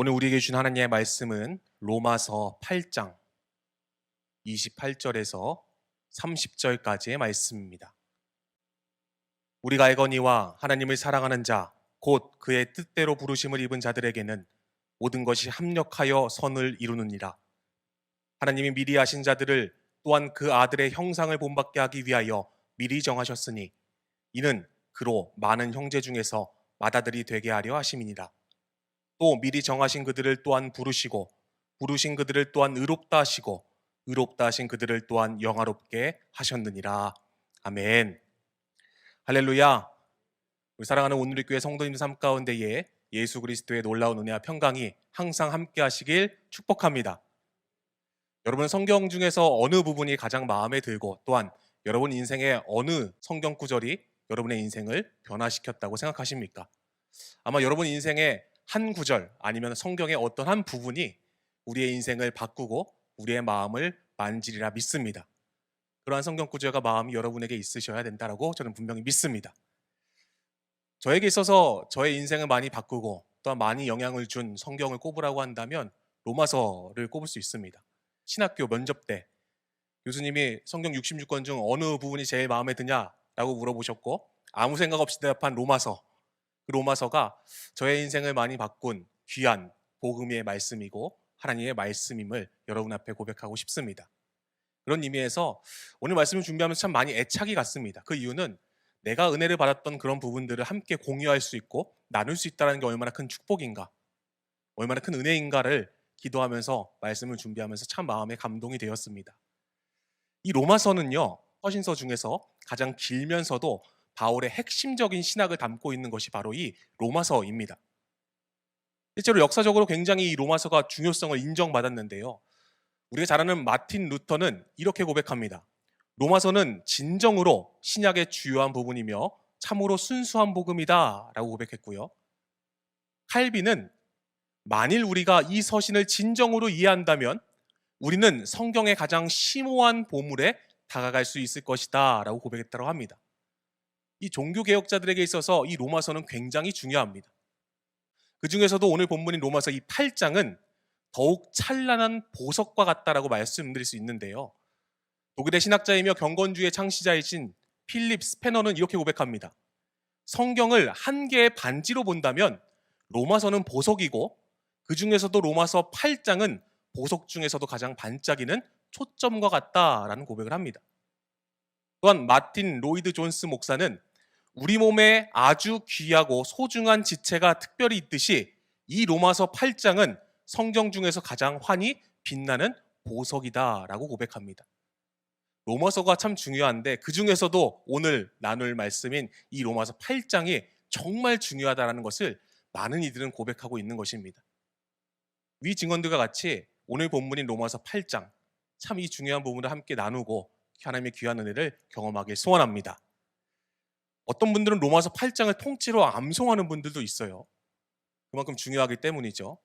오늘 우리에게 주신 하나님의 말씀은 로마서 8장 28절에서 30절까지의 말씀입니다. 우리가 알거니와 하나님을 사랑하는 자, 곧 그의 뜻대로 부르심을 입은 자들에게는 모든 것이 합력하여 선을 이루느니라. 하나님이 미리 아신 자들을 또한 그 아들의 형상을 본받게 하기 위하여 미리 정하셨으니 이는 그로 많은 형제 중에서 맏아들이 되게 하려 하심이니라. 또 미리 정하신 그들을 또한 부르시고 부르신 그들을 또한 의롭다 하시고 의롭다 하신 그들을 또한 영화롭게 하셨느니라. 아멘. 할렐루야. 우리 사랑하는 오늘의 교회 성도님들 삶 가운데에 예수 그리스도의 놀라운 은혜와 평강이 항상 함께 하시길 축복합니다. 여러분, 성경 중에서 어느 부분이 가장 마음에 들고 또한 여러분 인생의 어느 성경 구절이 여러분의 인생을 변화시켰다고 생각하십니까? 아마 여러분 인생의 한 구절 아니면 성경의 어떤 한 부분이 우리의 인생을 바꾸고 우리의 마음을 만지리라 믿습니다. 그러한 성경 구절과 마음이 여러분에게 있으셔야 된다고 저는 분명히 믿습니다. 저에게 있어서 저의 인생을 많이 바꾸고 또한 많이 영향을 준 성경을 꼽으라고 한다면 로마서를 꼽을 수 있습니다. 신학교 면접 때 교수님이 성경 66권 중 어느 부분이 제일 마음에 드냐라고 물어보셨고 아무 생각 없이 대답한 로마서. 그 로마서가 저의 인생을 많이 바꾼 귀한 복음의 말씀이고 하나님의 말씀임을 여러분 앞에 고백하고 싶습니다. 그런 의미에서 오늘 말씀을 준비하면서 참 많이 애착이 갔습니다. 그 이유는 내가 은혜를 받았던 그런 부분들을 함께 공유할 수 있고 나눌 수 있다는 게 얼마나 큰 축복인가, 얼마나 큰 은혜인가를 기도하면서 말씀을 준비하면서 참 마음에 감동이 되었습니다. 이 로마서는요, 서신서 중에서 가장 길면서도 바울의 핵심적인 신학을 담고 있는 것이 바로 이 로마서입니다. 실제로 역사적으로 굉장히 이 로마서가 중요성을 인정받았는데요. 우리가 잘 아는 마틴 루터는 이렇게 고백합니다. 로마서는 진정으로 신약의 주요한 부분이며 참으로 순수한 복음이다 라고 고백했고요. 칼빈은 만일 우리가 이 서신을 진정으로 이해한다면 우리는 성경의 가장 심오한 보물에 다가갈 수 있을 것이다 라고 고백했다고 합니다. 이 종교개혁자들에게 있어서 이 로마서는 굉장히 중요합니다. 그 중에서도 오늘 본문인 로마서 이 8장은 더욱 찬란한 보석과 같다라고 말씀드릴 수 있는데요. 독일의 신학자이며 경건주의 창시자이신 필립 스페너는 이렇게 고백합니다. 성경을 한 개의 반지로 본다면 로마서는 보석이고 그 중에서도 로마서 8장은 보석 중에서도 가장 반짝이는 초점과 같다라는 고백을 합니다. 또한 마틴 로이드 존스 목사는 우리 몸에 아주 귀하고 소중한 지체가 특별히 있듯이 이 로마서 8장은 성경 중에서 가장 환히 빛나는 보석이다라고 고백합니다. 로마서가 참 중요한데 그 중에서도 오늘 나눌 말씀인 이 로마서 8장이 정말 중요하다는 것을 많은 이들은 고백하고 있는 것입니다. 위 증언들과 같이 오늘 본문인 로마서 8장 참 이 중요한 부분을 함께 나누고 하나님의 귀한 은혜를 경험하길 소원합니다. 어떤 분들은 로마서 8장을 통째로 암송하는 분들도 있어요. 그만큼 중요하기 때문이죠.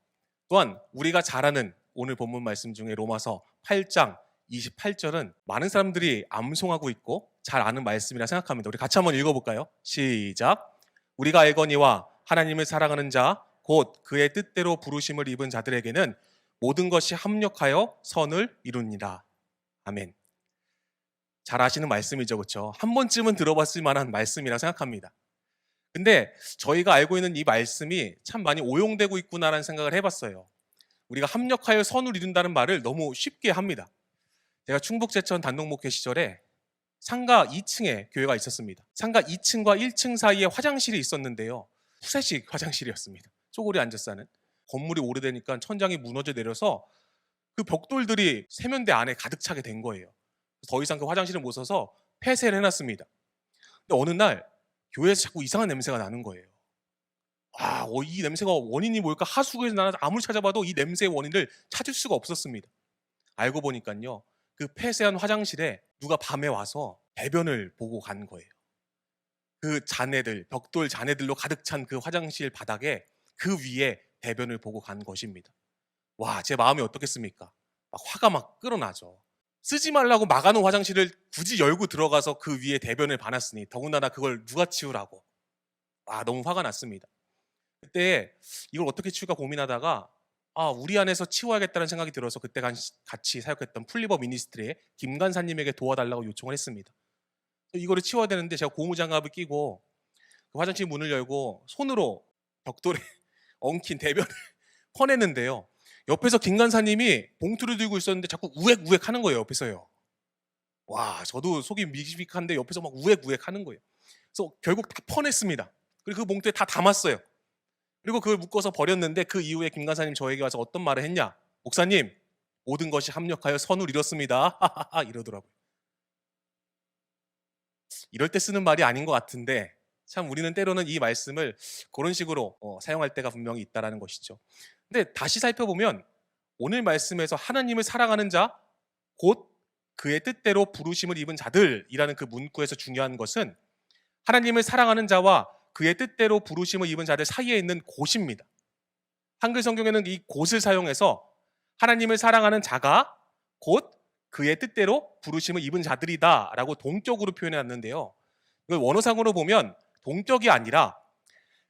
또한 우리가 잘 아는 오늘 본문 말씀 중에 로마서 8장 28절은 많은 사람들이 암송하고 있고 잘 아는 말씀이라 생각합니다. 우리 같이 한번 읽어볼까요? 시작. 우리가 알거니와 하나님을 사랑하는 자, 곧 그의 뜻대로 부르심을 입은 자들에게는 모든 것이 합력하여 선을 이루니라. 아멘. 잘 아시는 말씀이죠, 그렇죠? 한 번쯤은 들어봤을 만한 말씀이라 생각합니다. 근데 저희가 알고 있는 이 말씀이 참 많이 오용되고 있구나라는 생각을 해봤어요. 우리가 합력하여 선을 이룬다는 말을 너무 쉽게 합니다. 제가 충북 제천 단독 목회 시절에 상가 2층에 교회가 있었습니다. 상가 2층과 1층 사이에 화장실이 있었는데요. 후세식 화장실이었습니다. 쪼그려 앉아서 하는. 건물이 오래되니까 천장이 무너져 내려서 그 벽돌들이 세면대 안에 가득 차게 된 거예요. 더 이상 그 화장실을 못 써서 폐쇄를 해놨습니다. 근데 어느 날 교회에서 자꾸 이상한 냄새가 나는 거예요. 이 냄새가 원인이 뭘까 하수구에서 나는 아무리 찾아봐도 이 냄새의 원인을 찾을 수가 없었습니다. 알고 보니까요, 그 폐쇄한 화장실에 누가 밤에 와서 대변을 보고 간 거예요. 그 잔해들, 벽돌 잔해들로 가득 찬 그 화장실 바닥에 그 위에 대변을 보고 간 것입니다. 와, 제 마음이 어떻겠습니까? 화가 막 끓어나죠. 쓰지 말라고 막아놓은 화장실을 굳이 열고 들어가서 그 위에 대변을 봐놨으니 더군다나 그걸 누가 치우라고. 너무 화가 났습니다. 그때 이걸 어떻게 치울까 고민하다가 우리 안에서 치워야겠다는 생각이 들어서 그때 같이 사역했던 풀리버 미니스트리의 김간사님에게 도와달라고 요청을 했습니다. 이거를 치워야 되는데 제가 고무장갑을 끼고 그 화장실 문을 열고 손으로 벽돌에 엉킨 대변을 퍼내는데요. 옆에서 김간사님이 봉투를 들고 있었는데 자꾸 우웩우웩 하는 거예요, 옆에서요. 와, 저도 속이 미식한데 옆에서 막 우웩우웩 하는 거예요. 그래서 결국 다 퍼냈습니다. 그리고 그 봉투에 다 담았어요. 그리고 그걸 묶어서 버렸는데 그 이후에 김간사님 저에게 와서 어떤 말을 했냐? 목사님, 모든 것이 합력하여 선을 이뤘습니다. 이러더라고요. 이럴 때 쓰는 말이 아닌 것 같은데 참 우리는 때로는 이 말씀을 그런 식으로 사용할 때가 분명히 있다는 것이죠. 근데 다시 살펴보면 오늘 말씀에서 하나님을 사랑하는 자, 곧 그의 뜻대로 부르심을 입은 자들이라는 그 문구에서 중요한 것은 하나님을 사랑하는 자와 그의 뜻대로 부르심을 입은 자들 사이에 있는 곳입니다. 한글 성경에는 이 곳을 사용해서 하나님을 사랑하는 자가 곧 그의 뜻대로 부르심을 입은 자들이다 라고 동격으로 표현해놨는데요. 이걸 원어상으로 보면 동격이 아니라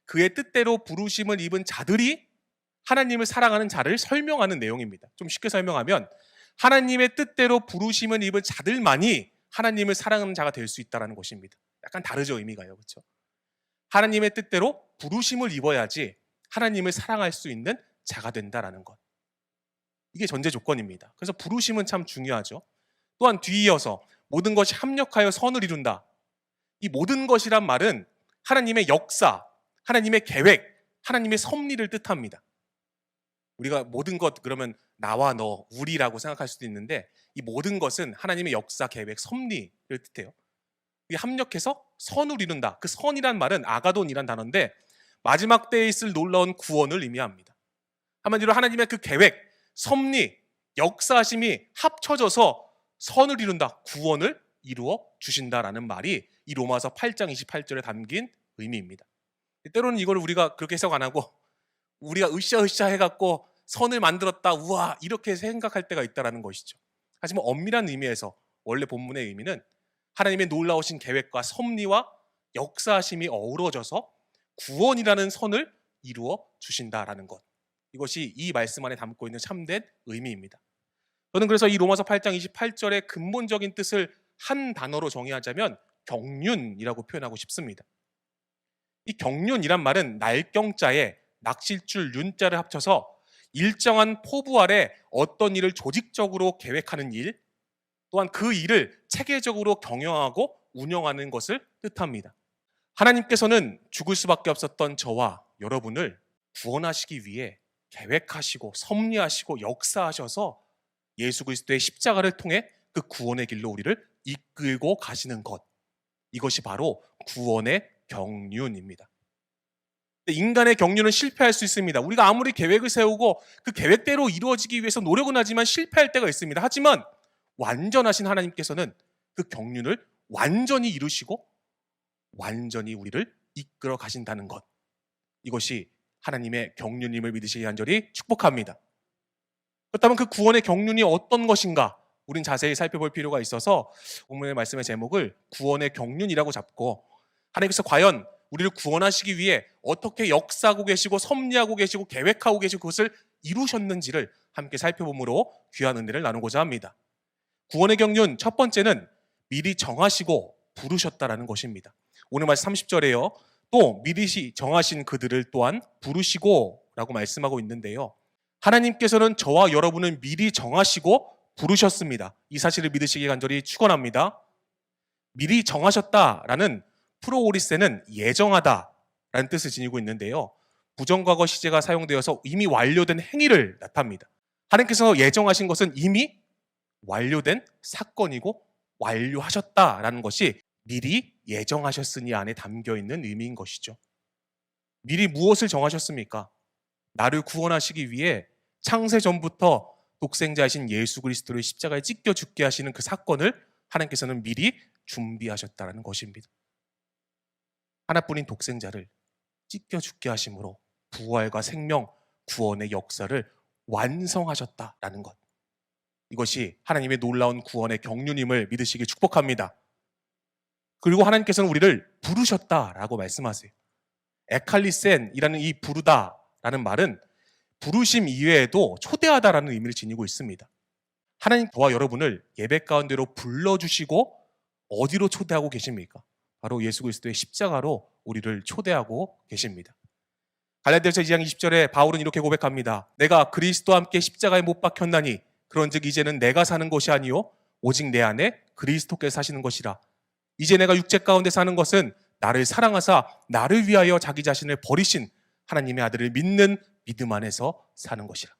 그의 뜻대로 부르심을 입은 자들이 하나님을 사랑하는 자를 설명하는 내용입니다. 좀 쉽게 설명하면 하나님의 뜻대로 부르심을 입은 자들만이 하나님을 사랑하는 자가 될 수 있다는 것입니다. 약간 다르죠, 의미가요. 그렇죠? 하나님의 뜻대로 부르심을 입어야지 하나님을 사랑할 수 있는 자가 된다라는 것. 이게 전제 조건입니다. 그래서 부르심은 참 중요하죠. 또한 뒤이어서 모든 것이 합력하여 선을 이룬다. 이 모든 것이란 말은 하나님의 역사, 하나님의 계획, 하나님의 섭리를 뜻합니다. 우리가 모든 것 그러면 나와 너, 우리라고 생각할 수도 있는데 이 모든 것은 하나님의 역사, 계획, 섭리를 뜻해요. 이게 합력해서 선을 이룬다. 그 선이란 말은 아가돈이란 단어인데 마지막 때에 있을 놀라운 구원을 의미합니다. 한마디로 하나님의 그 계획, 섭리, 역사하심이 합쳐져서 선을 이룬다. 구원을 이루어 주신다라는 말이 이 로마서 8장 28절에 담긴 의미입니다. 때로는 이걸 우리가 그렇게 해석 안 하고 우리가 으쌰으쌰 해갖고 선을 만들었다. 우와, 이렇게 생각할 때가 있다는 것이죠. 하지만 엄밀한 의미에서 원래 본문의 의미는 하나님의 놀라우신 계획과 섭리와 역사하심이 어우러져서 구원이라는 선을 이루어 주신다라는 것. 이것이 이 말씀 안에 담고 있는 참된 의미입니다. 저는 그래서 이 로마서 8장 28절의 근본적인 뜻을 한 단어로 정의하자면 경륜이라고 표현하고 싶습니다. 이 경륜이란 말은 날경자에 낚실줄 윤자를 합쳐서 일정한 포부 아래 어떤 일을 조직적으로 계획하는 일, 또한 그 일을 체계적으로 경영하고 운영하는 것을 뜻합니다. 하나님께서는 죽을 수밖에 없었던 저와 여러분을 구원하시기 위해 계획하시고 섭리하시고 역사하셔서 예수 그리스도의 십자가를 통해 그 구원의 길로 우리를 이끌고 가시는 것. 이것이 바로 구원의 경륜입니다. 인간의 경륜은 실패할 수 있습니다. 우리가 아무리 계획을 세우고 그 계획대로 이루어지기 위해서 노력은 하지만 실패할 때가 있습니다. 하지만 완전하신 하나님께서는 그 경륜을 완전히 이루시고 완전히 우리를 이끌어 가신다는 것. 이것이 하나님의 경륜임을 믿으시기 간절히 축복합니다. 그렇다면 그 구원의 경륜이 어떤 것인가? 우린 자세히 살펴볼 필요가 있어서 오늘의 말씀의 제목을 구원의 경륜이라고 잡고 하나님께서 과연 우리를 구원하시기 위해 어떻게 역사하고 계시고 섭리하고 계시고 계획하고 계시고 그것을 이루셨는지를 함께 살펴보므로 귀한 은혜를 나누고자 합니다. 구원의 경륜 첫 번째는 미리 정하시고 부르셨다라는 것입니다. 오늘 말씀 30절에요. 또 미리 정하신 그들을 또한 부르시고 라고 말씀하고 있는데요. 하나님께서는 저와 여러분을 미리 정하시고 부르셨습니다. 이 사실을 믿으시기 간절히 축원합니다. 미리 정하셨다라는 프로오리세는 예정하다라는 뜻을 지니고 있는데요. 부정과거 시제가 사용되어서 이미 완료된 행위를 나타냅니다. 하나님께서 예정하신 것은 이미 완료된 사건이고 완료하셨다라는 것이 미리 예정하셨으니 안에 담겨있는 의미인 것이죠. 미리 무엇을 정하셨습니까? 나를 구원하시기 위해 창세 전부터 독생자이신 예수 그리스도를 십자가에 찢겨 죽게 하시는 그 사건을 하나님께서는 미리 준비하셨다는 것입니다. 하나뿐인 독생자를 찢겨 죽게 하심으로 부활과 생명, 구원의 역사를 완성하셨다라는 것. 이것이 하나님의 놀라운 구원의 경륜임을 믿으시기 축복합니다. 그리고 하나님께서는 우리를 부르셨다라고 말씀하세요. 에칼리센이라는 이 부르다라는 말은 부르심 이외에도 초대하다라는 의미를 지니고 있습니다. 하나님 저와 여러분을 예배 가운데로 불러주시고 어디로 초대하고 계십니까? 바로 예수 그리스도의 십자가로 우리를 초대하고 계십니다. 갈라디아서 2장 20절에 바울은 이렇게 고백합니다. 내가 그리스도와 함께 십자가에 못 박혔나니 그런즉 이제는 내가 사는 것이 아니요 오직 내 안에 그리스도께서 사시는 것이라. 이제 내가 육체 가운데 사는 것은 나를 사랑하사 나를 위하여 자기 자신을 버리신 하나님의 아들을 믿는 믿음 안에서 사는 것이라.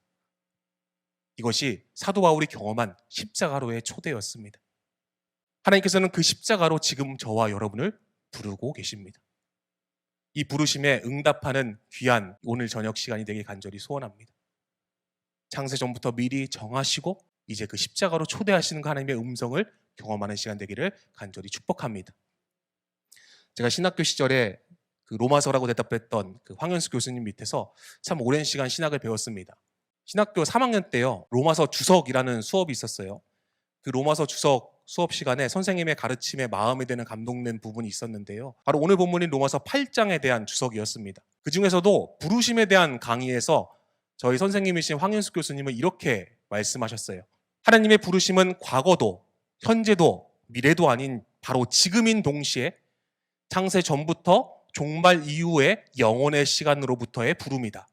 이것이 사도 바울이 경험한 십자가로의 초대였습니다. 하나님께서는 그 십자가로 지금 저와 여러분을 부르고 계십니다. 이 부르심에 응답하는 귀한 오늘 저녁 시간이 되길 간절히 소원합니다. 창세 전부터 미리 정하시고 이제 그 십자가로 초대하시는 그 하나님의 음성을 경험하는 시간 되기를 간절히 축복합니다. 제가 신학교 시절에 그 로마서라고 대답했던 그 황현수 교수님 밑에서 참 오랜 시간 신학을 배웠습니다. 신학교 3학년 때요, 로마서 주석이라는 수업이 있었어요. 그 로마서 주석 수업 시간에 선생님의 가르침에 마음에 드는 감동된 부분이 있었는데요. 바로 오늘 본문인 로마서 8장에 대한 주석이었습니다. 그 중에서도 부르심에 대한 강의에서 저희 선생님이신 황현수 교수님은 이렇게 말씀하셨어요. 하나님의 부르심은 과거도 현재도 미래도 아닌 바로 지금인 동시에 창세 전부터 종말 이후의 영혼의 시간으로부터의 부름이다.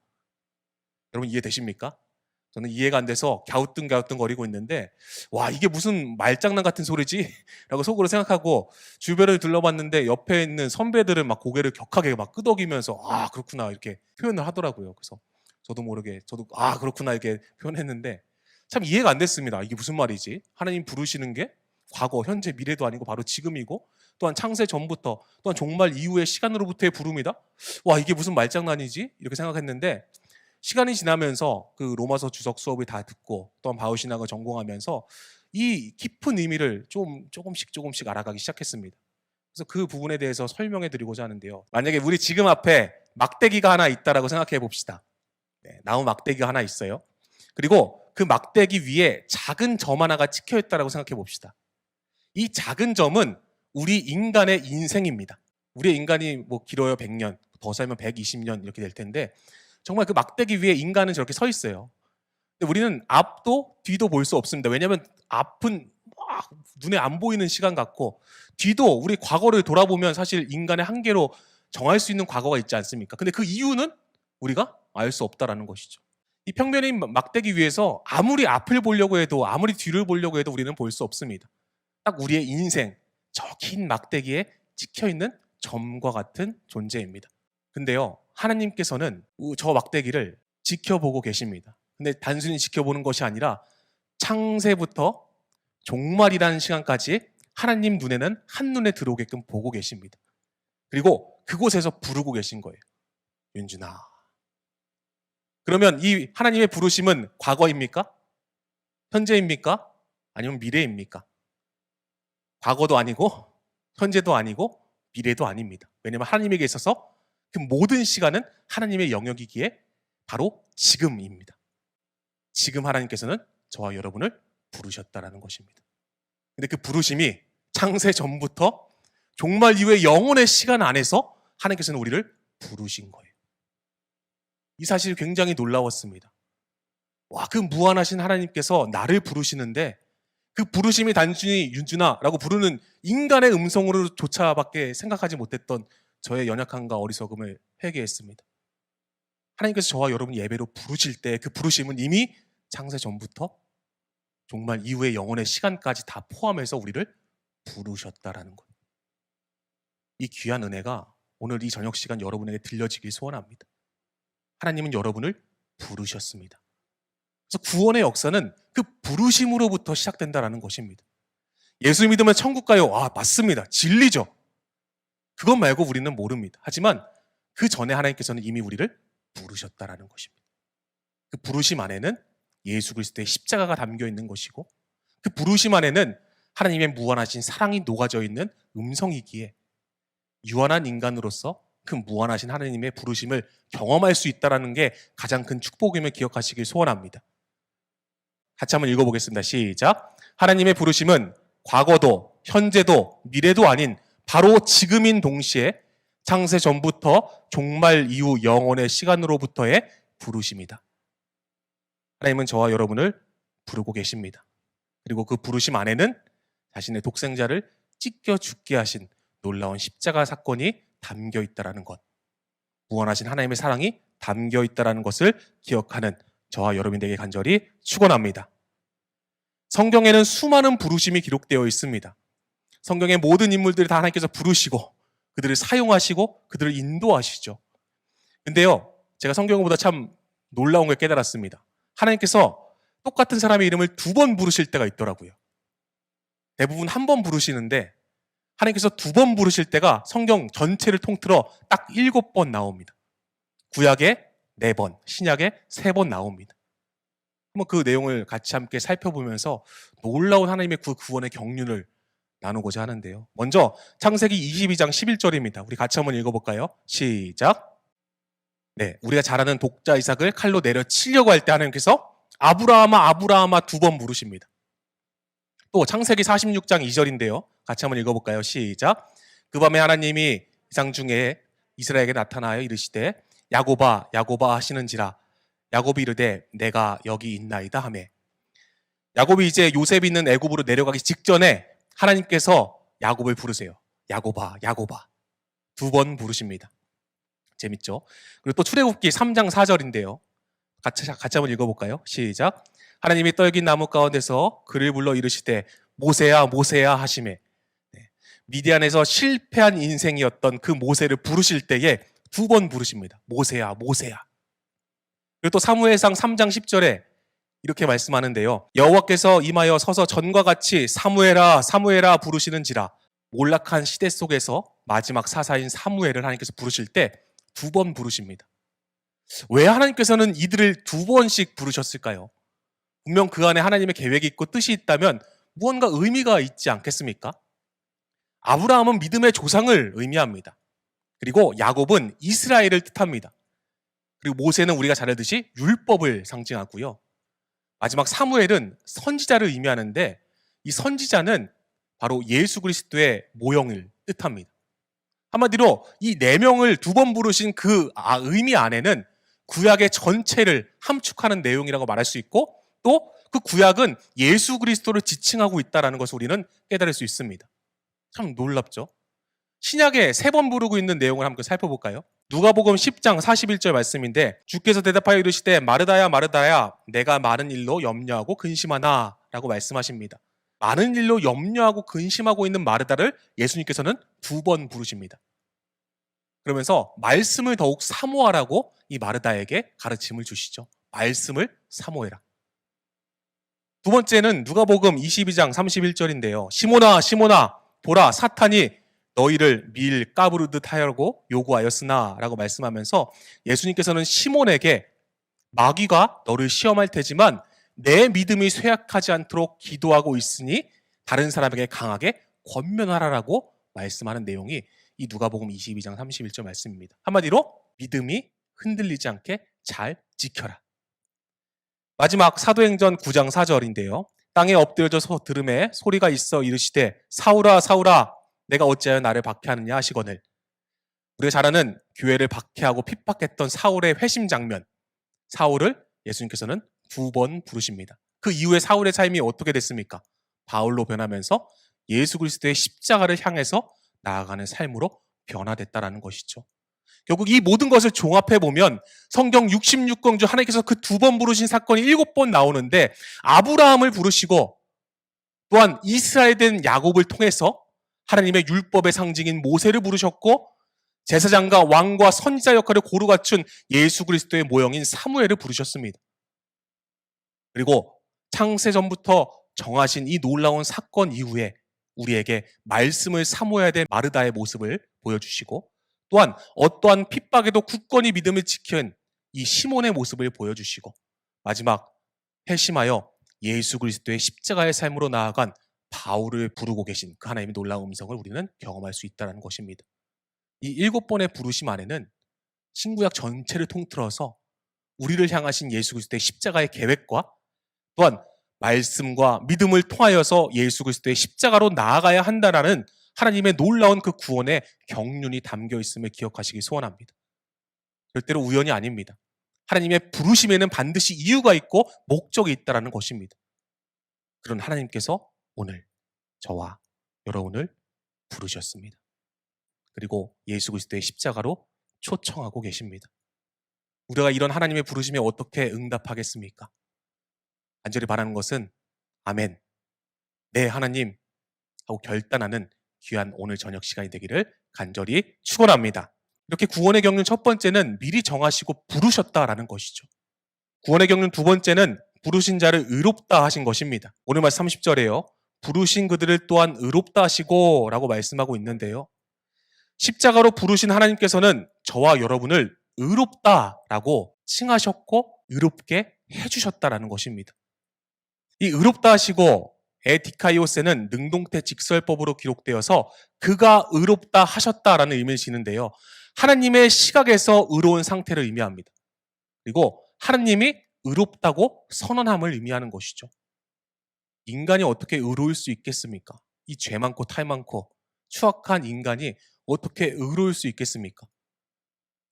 여러분 이해되십니까? 저는 이해가 안 돼서 갸우뚱 거리고 있는데 와 이게 무슨 말장난 같은 소리지? 라고 속으로 생각하고 주변을 둘러봤는데 옆에 있는 선배들은 막 고개를 격하게 막 끄덕이면서 아 그렇구나 이렇게 표현을 하더라고요. 그래서 저도 모르게 저도 아 그렇구나 이렇게 표현했는데 참 이해가 안 됐습니다. 이게 무슨 말이지? 하나님 부르시는 게 과거, 현재, 미래도 아니고 바로 지금이고 또한 창세 전부터 또한 종말 이후의 시간으로부터의 부름이다? 와 이게 무슨 말장난이지? 이렇게 생각했는데 시간이 지나면서 그 로마서 주석 수업을 다 듣고 또한 바울신학을 전공하면서 이 깊은 의미를 조금씩 알아가기 시작했습니다. 그래서 그 부분에 대해서 설명해 드리고자 하는데요. 만약에 우리 지금 앞에 막대기가 하나 있다라고 생각해 봅시다. 네, 나무 막대기가 하나 있어요. 그리고 그 막대기 위에 작은 점 하나가 찍혀 있다라고 생각해 봅시다. 이 작은 점은 우리 인간의 인생입니다. 우리 인간이 뭐 길어요 100년, 더 살면 120년 이렇게 될 텐데 정말 그 막대기 위에 인간은 저렇게 서 있어요. 근데 우리는 앞도 뒤도 볼 수 없습니다. 왜냐하면 앞은 막 눈에 안 보이는 시간 같고 뒤도 우리 과거를 돌아보면 사실 인간의 한계로 정할 수 있는 과거가 있지 않습니까? 근데 그 이유는 우리가 알 수 없다라는 것이죠. 이 평면인 막대기 위에서 아무리 앞을 보려고 해도 아무리 뒤를 보려고 해도 우리는 볼 수 없습니다. 딱 우리의 인생, 저 긴 막대기에 찍혀있는 점과 같은 존재입니다. 근데요, 하나님께서는 저 막대기를 지켜보고 계십니다. 근데 단순히 지켜보는 것이 아니라 창세부터 종말이라는 시간까지 하나님 눈에는 한눈에 들어오게끔 보고 계십니다. 그리고 그곳에서 부르고 계신 거예요. 윤준아. 그러면 이 하나님의 부르심은 과거입니까? 현재입니까? 아니면 미래입니까? 과거도 아니고 현재도 아니고 미래도 아닙니다. 왜냐하면 하나님에게 있어서 그 모든 시간은 하나님의 영역이기에 바로 지금입니다. 지금 하나님께서는 저와 여러분을 부르셨다라는 것입니다. 근데 그 부르심이 창세 전부터 종말 이후의 영혼의 시간 안에서 하나님께서는 우리를 부르신 거예요. 이 사실이 굉장히 놀라웠습니다. 와, 그 무한하신 하나님께서 나를 부르시는데 그 부르심이 단순히 윤준아라고 부르는 인간의 음성으로조차밖에 생각하지 못했던 저의 연약함과 어리석음을 회개했습니다. 하나님께서 저와 여러분 예배로 부르실 때 그 부르심은 이미 창세 전부터 종말 이후의 영혼의 시간까지 다 포함해서 우리를 부르셨다라는 거예요. 이 귀한 은혜가 오늘 이 저녁 시간 여러분에게 들려지길 소원합니다. 하나님은 여러분을 부르셨습니다. 그래서 구원의 역사는 그 부르심으로부터 시작된다는 것입니다. 예수 믿으면 천국 가요. 아, 맞습니다. 진리죠. 그것 말고 우리는 모릅니다. 하지만 그 전에 하나님께서는 이미 우리를 부르셨다라는 것입니다. 그 부르심 안에는 예수 그리스도의 십자가가 담겨 있는 것이고 그 부르심 안에는 하나님의 무한하신 사랑이 녹아져 있는 음성이기에 유한한 인간으로서 그 무한하신 하나님의 부르심을 경험할 수 있다는 게 가장 큰 축복임을 기억하시길 소원합니다. 같이 한번 읽어보겠습니다. 시작. 하나님의 부르심은 과거도 현재도 미래도 아닌 바로 지금인 동시에 창세 전부터 종말 이후 영혼의 시간으로부터의 부르심이다. 하나님은 저와 여러분을 부르고 계십니다. 그리고 그 부르심 안에는 자신의 독생자를 찢겨 죽게 하신 놀라운 십자가 사건이 담겨 있다는 것, 무한하신 하나님의 사랑이 담겨 있다는 것을 기억하는 저와 여러분에게 간절히 축원합니다. 성경에는 수많은 부르심이 기록되어 있습니다. 성경의 모든 인물들을 다 하나님께서 부르시고 그들을 사용하시고 그들을 인도하시죠. 근데요, 제가 성경을 보다 참 놀라운 걸 깨달았습니다. 하나님께서 똑같은 사람의 이름을 2번 부르실 때가 있더라고요. 대부분 1번 부르시는데 하나님께서 2번 부르실 때가 성경 전체를 통틀어 딱 7번 나옵니다. 구약에 4번, 신약에 3번 나옵니다. 한번 그 내용을 같이 함께 살펴보면서 놀라운 하나님의 그 구원의 경륜을 나누고자 하는데요. 먼저 창세기 22장 11절입니다. 우리 같이 한번 읽어볼까요? 시작. 네, 우리가 잘 아는 독자 이삭을 칼로 내려치려고 할 때 하나님께서 아브라함아 아브라함아 2번 부르십니다. 또 창세기 46장 2절인데요. 같이 한번 읽어볼까요? 시작. 그 밤에 하나님이 이상 중에 이스라엘에게 나타나여 이르시되 야곱아 야곱아 하시는지라 야곱이 이르되 내가 여기 있나이다 하매, 야곱이 이제 요셉이 있는 애굽으로 내려가기 직전에 하나님께서 야곱을 부르세요. 야곱아 야곱아 2번 부르십니다. 재밌죠? 그리고 또 출애굽기 3장 4절인데요. 같이 한번 읽어볼까요? 시작. 하나님이 떨긴 나무 가운데서 그를 불러 이르시되 모세야 모세야 하시매, 미디안에서 실패한 인생이었던 그 모세를 부르실 때에 2번 부르십니다. 모세야 모세야. 그리고 또 사무엘상 3장 10절에 이렇게 말씀하는데요. 여호와께서 임하여 서서 전과 같이 사무엘아 사무엘아 부르시는지라, 몰락한 시대 속에서 마지막 사사인 사무엘을 하나님께서 부르실 때 2번 부르십니다. 왜 하나님께서는 이들을 2번씩 부르셨을까요? 분명 그 안에 하나님의 계획이 있고 뜻이 있다면 무언가 의미가 있지 않겠습니까? 아브라함은 믿음의 조상을 의미합니다. 그리고 야곱은 이스라엘을 뜻합니다. 그리고 모세는 우리가 잘 알듯이 율법을 상징하고요. 마지막 사무엘은 선지자를 의미하는데 이 선지자는 바로 예수 그리스도의 모형을 뜻합니다. 한마디로 이 4명을 2번 부르신 그 의미 안에는 구약의 전체를 함축하는 내용이라고 말할 수 있고, 또 그 구약은 예수 그리스도를 지칭하고 있다는 것을 우리는 깨달을 수 있습니다. 참 놀랍죠? 신약에 3번 부르고 있는 내용을 함께 살펴볼까요? 누가복음 10장 41절 말씀인데, 주께서 대답하여 이르시되 마르다야 마르다야 내가 많은 일로 염려하고 근심하나 라고 말씀하십니다. 많은 일로 염려하고 근심하고 있는 마르다를 예수님께서는 2번 부르십니다. 그러면서 말씀을 더욱 사모하라고 이 마르다에게 가르침을 주시죠. 말씀을 사모해라. 2번째는 누가복음 22장 31절인데요. 시몬아 시몬아 보라 사탄이 너희를 밀 까부르듯 하려고 요구하였으나 라고 말씀하면서 예수님께서는 시몬에게 마귀가 너를 시험할 테지만 내 믿음이 쇠약하지 않도록 기도하고 있으니 다른 사람에게 강하게 권면하라라고 말씀하는 내용이 이 누가복음 22장 31절 말씀입니다. 한마디로 믿음이 흔들리지 않게 잘 지켜라. 마지막 사도행전 9장 4절인데요. 땅에 엎드려져서 들음에 소리가 있어 이르시되 사울아 사울아 내가 어찌하여 나를 박해하느냐 하시거늘. 우리가 잘 아는 교회를 박해하고 핍박했던 사울의 회심 장면, 사울을 예수님께서는 2번 부르십니다. 그 이후에 사울의 삶이 어떻게 됐습니까? 바울로 변하면서 예수 그리스도의 십자가를 향해서 나아가는 삶으로 변화됐다라는 것이죠. 결국 이 모든 것을 종합해보면 성경 66권 중 하나님께서 그 2번 부르신 사건이 7번 나오는데, 아브라함을 부르시고 또한 이스라엘 된 야곱을 통해서 하나님의 율법의 상징인 모세를 부르셨고, 제사장과 왕과 선지자 역할을 고루 갖춘 예수 그리스도의 모형인 사무엘을 부르셨습니다. 그리고 창세전부터 정하신 이 놀라운 사건 이후에 우리에게 말씀을 사모해야 될 마르다의 모습을 보여주시고, 또한 어떠한 핍박에도 굳건히 믿음을 지킨 이 시몬의 모습을 보여주시고, 마지막 회심하여 예수 그리스도의 십자가의 삶으로 나아간 바울을 부르고 계신 그 하나님의 놀라운 음성을 우리는 경험할 수 있다는 것입니다. 이 7번의 부르심 안에는 신구약 전체를 통틀어서 우리를 향하신 예수 그리스도의 십자가의 계획과 또한 말씀과 믿음을 통하여서 예수 그리스도의 십자가로 나아가야 한다는 하나님의 놀라운 그 구원의 경륜이 담겨 있음을 기억하시기 소원합니다. 절대로 우연이 아닙니다. 하나님의 부르심에는 반드시 이유가 있고 목적이 있다는 것입니다. 그런 하나님께서 오늘 저와 여러분을 부르셨습니다. 그리고 예수 그리스도의 십자가로 초청하고 계십니다. 우리가 이런 하나님의 부르심에 어떻게 응답하겠습니까? 간절히 바라는 것은 아멘, 네 하나님 하고 결단하는 귀한 오늘 저녁 시간이 되기를 간절히 축원합니다. 이렇게 구원의 경륜 첫 번째는 미리 정하시고 부르셨다라는 것이죠. 구원의 경륜 두 번째는 부르신 자를 의롭다 하신 것입니다. 오늘 말씀 30절에요. 부르신 그들을 또한 의롭다 하시고 라고 말씀하고 있는데요. 십자가로 부르신 하나님께서는 저와 여러분을 의롭다라고 칭하셨고 의롭게 해주셨다라는 것입니다. 이 의롭다 하시고 에디카이오스는 능동태 직설법으로 기록되어서 그가 의롭다 하셨다라는 의미를 지는데요. 하나님의 시각에서 의로운 상태를 의미합니다. 그리고 하나님이 의롭다고 선언함을 의미하는 것이죠. 인간이 어떻게 의로울 수 있겠습니까? 이 죄 많고 탈 많고 추악한 인간이 어떻게 의로울 수 있겠습니까?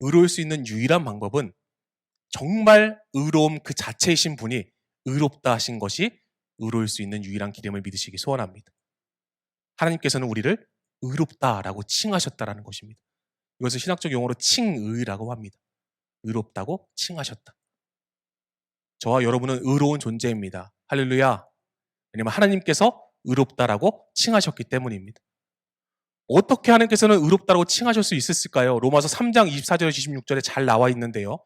의로울 수 있는 유일한 방법은 정말 의로움 그 자체이신 분이 의롭다 하신 것이 의로울 수 있는 유일한 길임을 믿으시기 소원합니다. 하나님께서는 우리를 의롭다라고 칭하셨다라는 것입니다. 이것을 신학적 용어로 칭의라고 합니다. 의롭다고 칭하셨다. 저와 여러분은 의로운 존재입니다. 할렐루야. 왜냐하면 하나님께서 의롭다라고 칭하셨기 때문입니다. 어떻게 하나님께서는 의롭다라고 칭하실 수 있었을까요? 로마서 3장 24절 26절에 잘 나와 있는데요.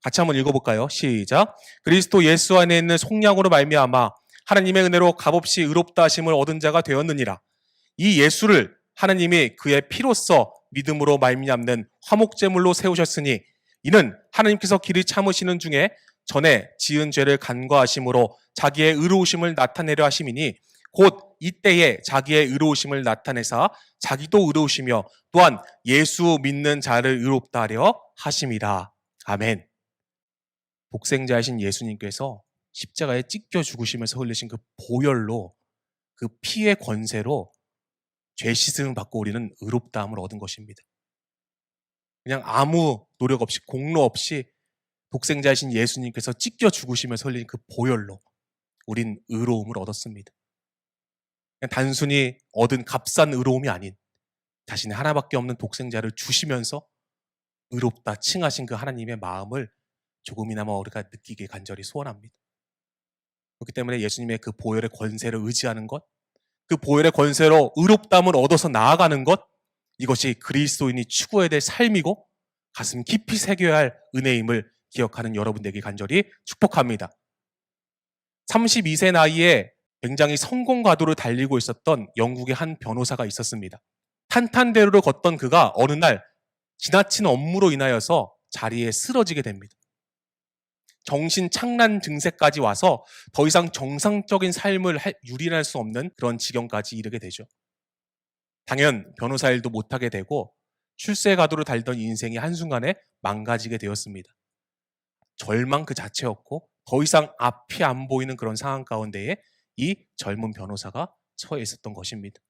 같이 한번 읽어볼까요? 시작. 그리스도 예수 안에 있는 속량으로 말미암아 하나님의 은혜로 값없이 의롭다 하심을 얻은 자가 되었느니라. 이 예수를 하나님이 그의 피로써 믿음으로 말미암는 화목제물로 세우셨으니 이는 하나님께서 길을 참으시는 중에 전에 지은 죄를 간과하심으로 자기의 의로우심을 나타내려 하심이니 곧 이때에 자기의 의로우심을 나타내사 자기도 의로우시며 또한 예수 믿는 자를 의롭다 하려 하심이라. 아멘. 독생자이신 예수님께서 십자가에 찢겨 죽으시면서 흘리신 그 보혈로 그 피의 권세로 죄 씻음을 받고 우리는 의롭다함을 얻은 것입니다. 그냥 아무 노력 없이 공로 없이 독생자이신 예수님께서 찢겨 죽으시면서 흘린 그 보혈로 우린 의로움을 얻었습니다. 그냥 단순히 얻은 값싼 의로움이 아닌 자신의 하나밖에 없는 독생자를 주시면서 의롭다 칭하신 그 하나님의 마음을 조금이나마 우리가 느끼길 간절히 소원합니다. 그렇기 때문에 예수님의 그 보혈의 권세를 의지하는 것, 그 보혈의 권세로 의롭다함을 얻어서 나아가는 것, 이것이 그리스도인이 추구해야 될 삶이고 가슴 깊이 새겨야 할 은혜임을 기억하는 여러분들에게 간절히 축복합니다. 32세 나이에 굉장히 성공 가도를 달리고 있었던 영국의 한 변호사가 있었습니다. 탄탄대로를 걷던 그가 어느 날 지나친 업무로 인하여서 자리에 쓰러지게 됩니다. 정신착란 증세까지 와서 더 이상 정상적인 삶을 유린할 수 없는 그런 지경까지 이르게 되죠. 당연 변호사 일도 못하게 되고 출세 가도를 달던 인생이 한순간에 망가지게 되었습니다. 절망 그 자체였고 더 이상 앞이 안 보이는 그런 상황 가운데에 이 젊은 변호사가 처해 있었던 것입니다.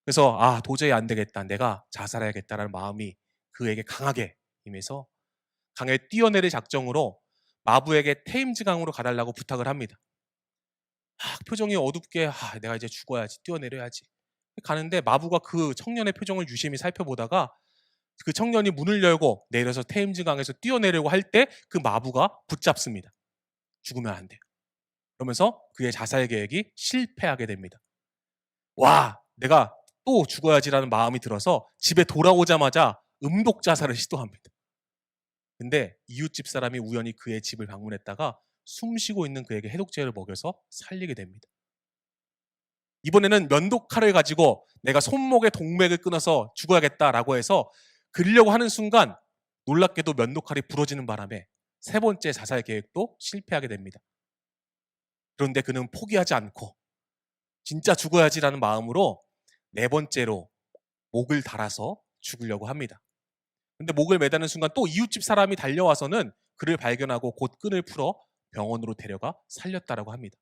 그래서 도저히 안 되겠다. 내가 자살해야겠다라는 마음이 그에게 강하게 임해서 강에 뛰어내릴 작정으로 마부에게 테임즈강으로 가달라고 부탁을 합니다. 표정이 어둡게 내가 이제 죽어야지, 뛰어내려야지. 가는데 마부가 그 청년의 표정을 유심히 살펴보다가 그 청년이 문을 열고 내려서 테임즈강에서 뛰어내려고 할 때 그 마부가 붙잡습니다. 죽으면 안 돼요. 그러면서 그의 자살 계획이 실패하게 됩니다. 와, 내가 또 죽어야지라는 마음이 들어서 집에 돌아오자마자 음독 자살을 시도합니다. 근데 이웃집 사람이 우연히 그의 집을 방문했다가 숨쉬고 있는 그에게 해독제를 먹여서 살리게 됩니다. 이번에는 면도칼을 가지고 내가 손목에 동맥을 끊어서 죽어야겠다라고 해서 그리려고 하는 순간 놀랍게도 면도칼이 부러지는 바람에 세 번째 자살 계획도 실패하게 됩니다. 그런데 그는 포기하지 않고 진짜 죽어야지라는 마음으로 네 번째로 목을 달아서 죽으려고 합니다. 근데 목을 매다는 순간 또 이웃집 사람이 달려와서는 그를 발견하고 곧 끈을 풀어 병원으로 데려가 살렸다라고 합니다.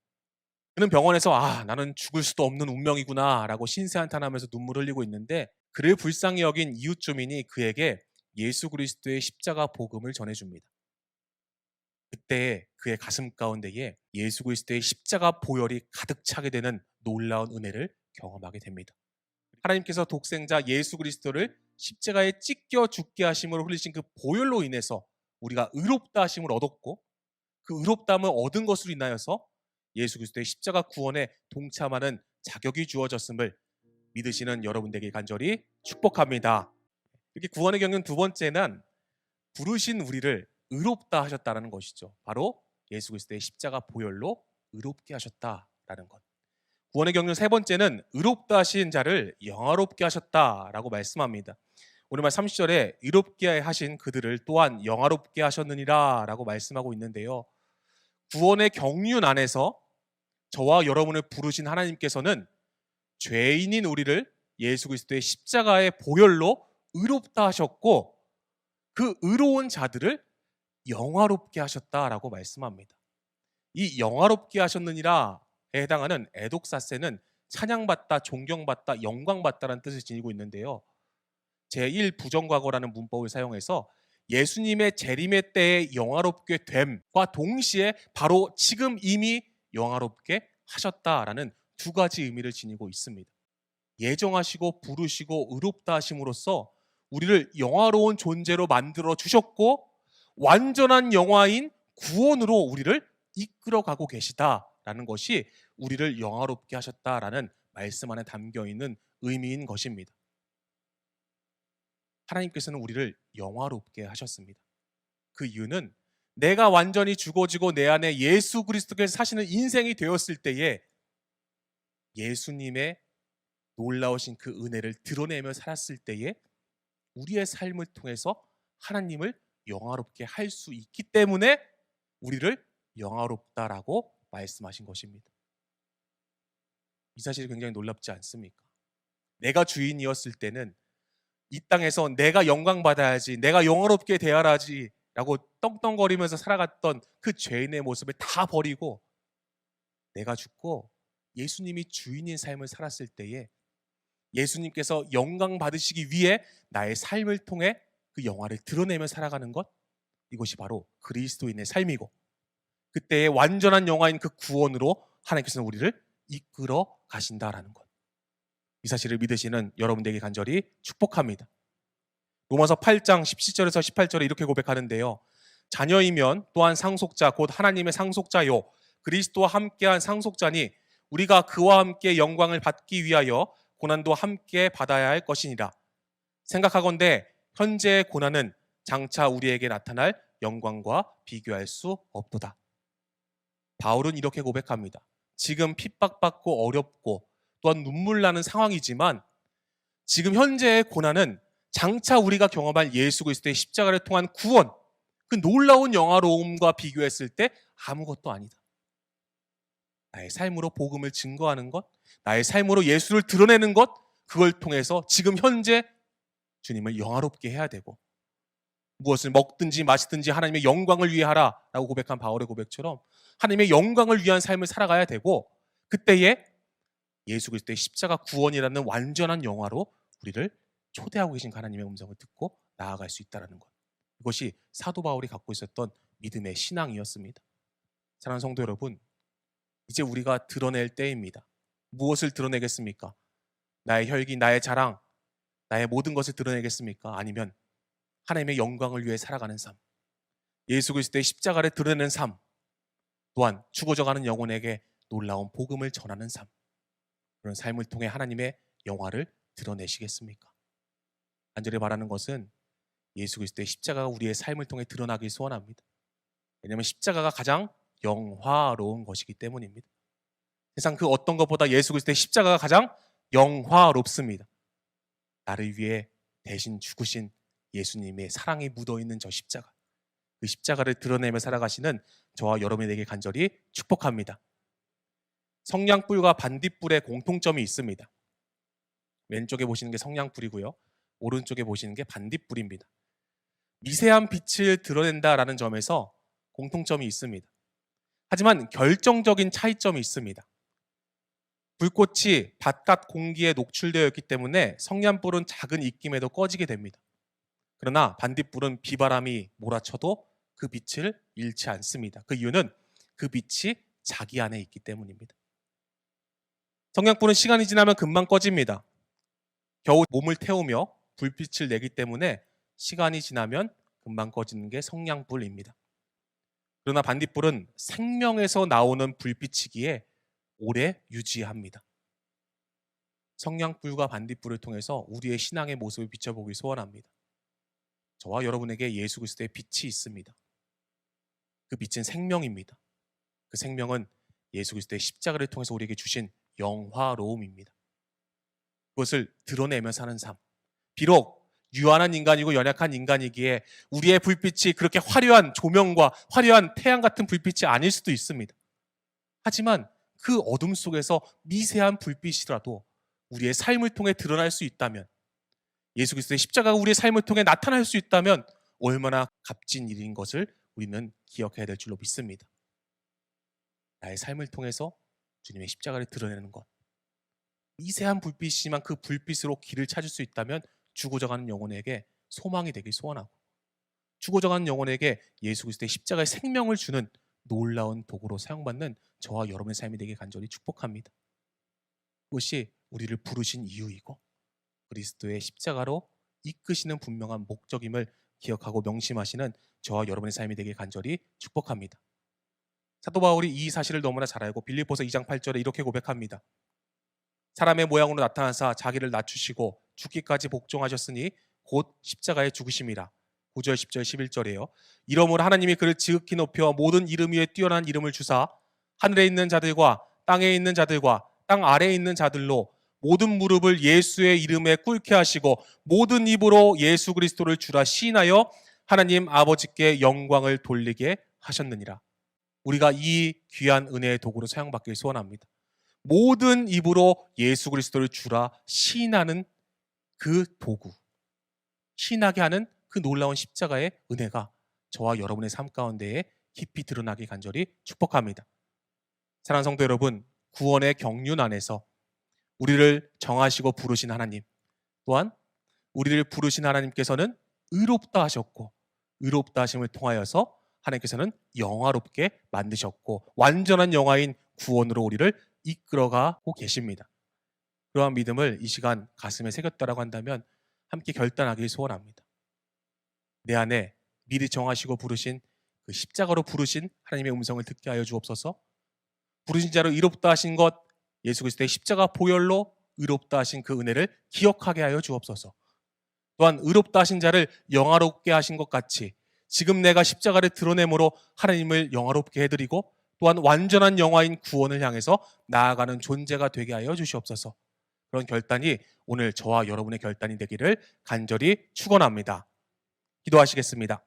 그는 병원에서 나는 죽을 수도 없는 운명이구나 라고 신세한탄하면서 눈물 흘리고 있는데 그를 불쌍히 여긴 이웃 주민이 그에게 예수 그리스도의 십자가 복음을 전해줍니다. 그때 그의 가슴 가운데에 예수 그리스도의 십자가 보혈이 가득 차게 되는 놀라운 은혜를 경험하게 됩니다. 하나님께서 독생자 예수 그리스도를 십자가에 찢겨 죽게 하심으로 흘리신 그 보혈로 인해서 우리가 의롭다 하심을 얻었고, 그 의롭다함을 얻은 것으로 인하여서 예수 그리스도의 십자가 구원에 동참하는 자격이 주어졌음을 믿으시는 여러분들에게 간절히 축복합니다. 이렇게 구원의 경륜 두 번째는 부르신 우리를 의롭다 하셨다는 것이죠. 바로 예수 그리스도의 십자가 보혈로 의롭게 하셨다라는 것. 구원의 경륜 세 번째는 의롭다 하신 자를 영화롭게 하셨다라고 말씀합니다. 오늘말 30절에 의롭게 하신 그들을 또한 영화롭게 하셨느니라 라고 말씀하고 있는데요. 구원의 경륜 안에서 저와 여러분을 부르신 하나님께서는 죄인인 우리를 예수 그리스도의 십자가의 보혈로 의롭다 하셨고, 그 의로운 자들을 영화롭게 하셨다라고 말씀합니다. 이 영화롭게 하셨느니라에 해당하는 에독사세는 찬양받다, 존경받다, 영광받다라는 뜻을 지니고 있는데요. 제1부정과거라는 문법을 사용해서 예수님의 재림의 때에 영화롭게 됨과 동시에 바로 지금 이미 영화롭게 하셨다라는 두 가지 의미를 지니고 있습니다. 예정하시고 부르시고 의롭다 하심으로써 우리를 영화로운 존재로 만들어 주셨고, 완전한 영화인 구원으로 우리를 이끌어가고 계시다라는 것이 우리를 영화롭게 하셨다라는 말씀 안에 담겨있는 의미인 것입니다. 하나님께서는 우리를 영화롭게 하셨습니다. 그 이유는 내가 완전히 죽어지고 내 안에 예수 그리스도께서 사시는 인생이 되었을 때에 예수님의 놀라우신 그 은혜를 드러내며 살았을 때에 우리의 삶을 통해서 하나님을 영화롭게 할 수 있기 때문에 우리를 영화롭다라고 말씀하신 것입니다. 이 사실이 굉장히 놀랍지 않습니까? 내가 주인이었을 때는 이 땅에서 내가 영광 받아야지, 내가 영화롭게 대하라지 라고 떵떵거리면서 살아갔던 그 죄인의 모습을 다 버리고 내가 죽고 예수님이 주인인 삶을 살았을 때에 예수님께서 영광 받으시기 위해 나의 삶을 통해 그 영화를 드러내며 살아가는 것, 이것이 바로 그리스도인의 삶이고, 그때의 완전한 영화인 그 구원으로 하나님께서는 우리를 이끌어 가신다라는 것, 이 사실을 믿으시는 여러분들에게 간절히 축복합니다. 로마서 8장 17절에서 18절에 이렇게 고백하는데요. 자녀이면 또한 상속자 곧 하나님의 상속자요 그리스도와 함께한 상속자니 우리가 그와 함께 영광을 받기 위하여 고난도 함께 받아야 할 것이니라. 생각하건대 현재의 고난은 장차 우리에게 나타날 영광과 비교할 수 없도다. 바울은 이렇게 고백합니다. 지금 핍박받고 어렵고 또한 눈물 나는 상황이지만 지금 현재의 고난은 장차 우리가 경험할 예수 그리스도의 십자가를 통한 구원, 그 놀라운 영화로움과 비교했을 때 아무것도 아니다. 나의 삶으로 복음을 증거하는 것, 나의 삶으로 예수를 드러내는 것, 그걸 통해서 지금 현재 주님을 영화롭게 해야 되고, 무엇을 먹든지 마시든지 하나님의 영광을 위해 하라라고 고백한 바울의 고백처럼 하나님의 영광을 위한 삶을 살아가야 되고, 그때에 예수 그리스도의 십자가 구원이라는 완전한 영화로 우리를 초대하고 계신 하나님의 음성을 듣고 나아갈 수 있다는 것, 이것이 사도 바울이 갖고 있었던 믿음의 신앙이었습니다. 사랑하는 성도 여러분, 이제 우리가 드러낼 때입니다. 무엇을 드러내겠습니까? 나의 혈기, 나의 자랑, 나의 모든 것을 드러내겠습니까? 아니면 하나님의 영광을 위해 살아가는 삶, 예수 그리스도의 십자가를 드러내는 삶, 또한 죽어져가는 영혼에게 놀라운 복음을 전하는 삶, 그런 삶을 통해 하나님의 영화를 드러내시겠습니까? 간절히 바라는 것은 예수 그리스도의 십자가가 우리의 삶을 통해 드러나길 소원합니다. 왜냐하면 십자가가 가장 영화로운 것이기 때문입니다. 세상 그 어떤 것보다 예수 그리스도의 십자가가 가장 영화롭습니다. 나를 위해 대신 죽으신 예수님의 사랑이 묻어있는 저 십자가, 그 십자가를 드러내며 살아가시는 저와 여러분에게 간절히 축복합니다. 성냥불과 반딧불의 공통점이 있습니다. 왼쪽에 보시는 게 성냥불이고요, 오른쪽에 보시는 게 반딧불입니다. 미세한 빛을 드러낸다라는 점에서 공통점이 있습니다. 하지만 결정적인 차이점이 있습니다. 불꽃이 바깥 공기에 녹출되어 있기 때문에 성냥불은 작은 입김에도 꺼지게 됩니다. 그러나 반딧불은 비바람이 몰아쳐도 그 빛을 잃지 않습니다. 그 이유는 그 빛이 자기 안에 있기 때문입니다. 성냥불은 시간이 지나면 금방 꺼집니다. 겨우 몸을 태우며 불빛을 내기 때문에 시간이 지나면 금방 꺼지는 게 성냥불입니다. 그러나 반딧불은 생명에서 나오는 불빛이기에 오래 유지합니다. 성냥불과 반딧불을 통해서 우리의 신앙의 모습을 비춰보길 소원합니다. 저와 여러분에게 예수 그리스도의 빛이 있습니다. 그 빛은 생명입니다. 그 생명은 예수 그리스도의 십자가를 통해서 우리에게 주신 영화로움입니다. 그것을 드러내며 사는 삶. 비록 유한한 인간이고 연약한 인간이기에 우리의 불빛이 그렇게 화려한 조명과 화려한 태양 같은 불빛이 아닐 수도 있습니다. 하지만 그 어둠 속에서 미세한 불빛이라도 우리의 삶을 통해 드러날 수 있다면, 예수 그리스도의 십자가가 우리의 삶을 통해 나타날 수 있다면 얼마나 값진 일인 것을 우리는 기억해야 될 줄로 믿습니다. 나의 삶을 통해서 주님의 십자가를 드러내는 것. 미세한 불빛이지만 그 불빛으로 길을 찾을 수 있다면 죽어져가는 영혼에게 소망이 되길 소원하고, 죽어져가는 영혼에게 예수 그리스도의 십자가의 생명을 주는 놀라운 도구로 사용받는 저와 여러분의 삶이 되길 간절히 축복합니다. 그것이 우리를 부르신 이유이고 그리스도의 십자가로 이끄시는 분명한 목적임을 기억하고 명심하시는 저와 여러분의 삶이 되길 간절히 축복합니다. 사도 바울이 이 사실을 너무나 잘 알고 빌립보서 2장 8절에 이렇게 고백합니다. 사람의 모양으로 나타나사 자기를 낮추시고 죽기까지 복종하셨으니 곧 십자가에 죽으심이라. 9절 10절 11절이에요. 이러므로 하나님이 그를 지극히 높여 모든 이름 위에 뛰어난 이름을 주사 하늘에 있는 자들과 땅에 있는 자들과 땅 아래에 있는 자들로 모든 무릎을 예수의 이름에 꿇게 하시고 모든 입으로 예수 그리스도를 주라 시인하여 하나님 아버지께 영광을 돌리게 하셨느니라. 우리가 이 귀한 은혜의 도구로 사용받길 소원합니다. 모든 입으로 예수 그리스도를 주라 시인하는 그 도구, 시인하게 하는 그 놀라운 십자가의 은혜가 저와 여러분의 삶 가운데에 깊이 드러나길 간절히 축복합니다. 사랑하는 성도 여러분, 구원의 경륜 안에서 우리를 정하시고 부르신 하나님, 또한 우리를 부르신 하나님께서는 의롭다 하셨고 의롭다 하심을 통하여서 하나님께서는 영화롭게 만드셨고 완전한 영화인 구원으로 우리를 이끌어가고 계십니다. 그러한 믿음을 이 시간 가슴에 새겼다라고 한다면 함께 결단하길 소원합니다. 내 안에 미리 정하시고 부르신 그 십자가로 부르신 하나님의 음성을 듣게 하여 주옵소서. 부르신 자로 의롭다 하신 것, 예수 그리스도의 십자가 보혈로 의롭다 하신 그 은혜를 기억하게 하여 주옵소서. 또한 의롭다 하신 자를 영화롭게 하신 것 같이 지금 내가 십자가를 드러내므로 하나님을 영화롭게 해드리고 또한 완전한 영화인 구원을 향해서 나아가는 존재가 되게 하여 주시옵소서. 그런 결단이 오늘 저와 여러분의 결단이 되기를 간절히 축원합니다. 기도하시겠습니다.